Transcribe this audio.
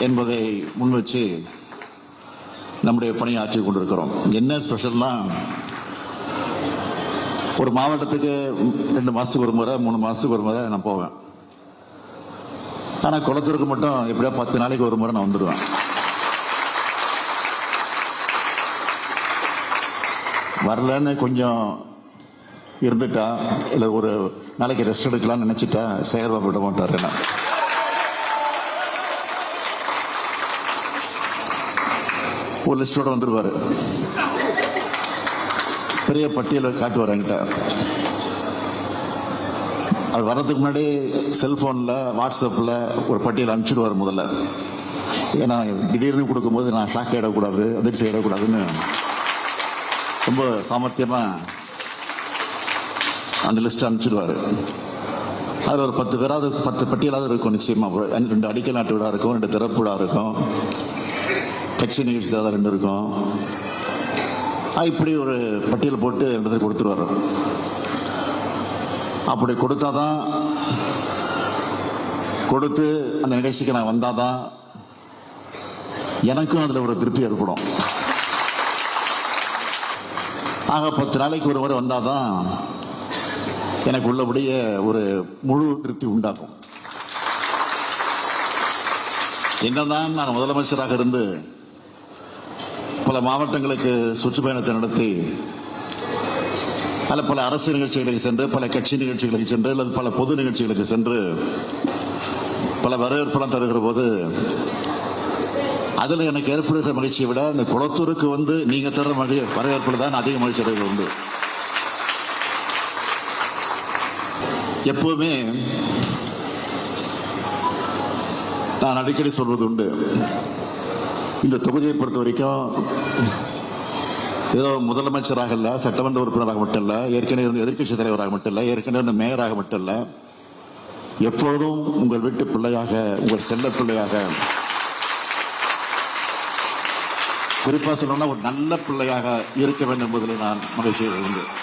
என்பதை முன்வச்சு நம்முடைய பணியாற்றி கொண்டிருக்கிறோம். என்ன ஸ்பெஷல்னா, ஒரு மாவட்டத்துக்கு 2 மாசத்துக்கு ஒரு முறை 3 மாசத்துக்கு ஒரு முறை நான் போவேன். ஆனா குளத்தூருக்கு மட்டும் எப்படியா 10 நாளைக்கு ஒரு முறை நான் வந்துடுவேன். வரலன்னு கொஞ்சம் இருந்துட்டா இல்லை ஒரு நாளைக்கு ரெஸ்ட் எடுக்கலாம்னு நினைச்சிட்டா சேகர்பாபு விட மாட்டார். என்ன ஒரு லிஸ்டோட வந்துருவாரு, பெரிய பட்டியலை காட்டுவார் என்கிட்ட. அவர் வர்றதுக்கு முன்னாடி செல்போன்ல வாட்ஸ்அப்ல ஒரு பட்டியல் அனுப்பிச்சிடுவார் முதல்ல. ஏன்னா திடீர்னு கொடுக்கும்போது நான் ஷாக் ஆகிடக்கூடாது, அதிர்ச்சி ஆகிடக்கூடாதுன்னு ரொம்ப சாமர்த்தியமா அந்த லிஸ்ட் அனுப்பிச்சிடுவாரு. அதில் ஒரு 10 பேராவது 10 பட்டியலாவது இருக்கும் நிச்சயமா. 2 அடிக்கல் நாட்டு விழா இருக்கும், 2 திறப்பு விழா இருக்கும், கட்சி நிகழ்ச்சி தான் 2 இருக்கும். இப்படி ஒரு பட்டியல் போட்டு இடத்துக்கு கொடுத்துருவாரு. அப்படி கொடுத்தாதான், கொடுத்து அந்த நிகழ்ச்சிக்கு நான் வந்தாதான் எனக்கும் அதுல ஒரு திருப்தி ஏற்படும். ஆக 10 நாளைக்கு ஒரு முறை வந்தாதான் எனக்கு உள்ளபடியே ஒரு முழு திருப்தி உண்டாகும். என்னதான் நான் முதலமைச்சராக இருந்து பல மாவட்டங்களுக்கு சுற்றுப்பயணத்தை நடத்தி பல அரசு நிகழ்ச்சிகளுக்கு சென்று, பல கட்சி நிகழ்ச்சிகளுக்கு சென்று, அல்லது பல பொது நிகழ்ச்சிகளுக்கு சென்று பல வரவேற்பெல்லாம் தருகிற போது அதில் எனக்கு ஏற்படுகிற மகிழ்ச்சியை விட இந்த குளத்தூருக்கு வந்து நீங்க தர வரவேற்பில் தான் அதிக மகிழ்ச்சி அடைவது உண்டு. எப்பவுமே நான் அடிக்கடி சொல்வது உண்டு, இந்த தொகுதியை பொறுத்த வரைக்கும் ஏதோ முதலமைச்சராக இல்ல, சட்டமன்ற உறுப்பினராக மட்டும் இல்ல, ஏற்கனவே இருந்த எதிர்கட்சி தலைவராக மட்டும் இல்ல, ஏற்கனவே இருந்த மேயராக மட்டும் இல்ல, எப்பொழுதும் உங்கள் வீட்டு பிள்ளையாக, உங்கள் செல்ல பிள்ளையாக, குறிப்பா சொல்லணும்னா ஒரு நல்ல பிள்ளையாக இருக்க வேண்டும் என்பதில் நான் மகிழ்ச்சி உண்டு.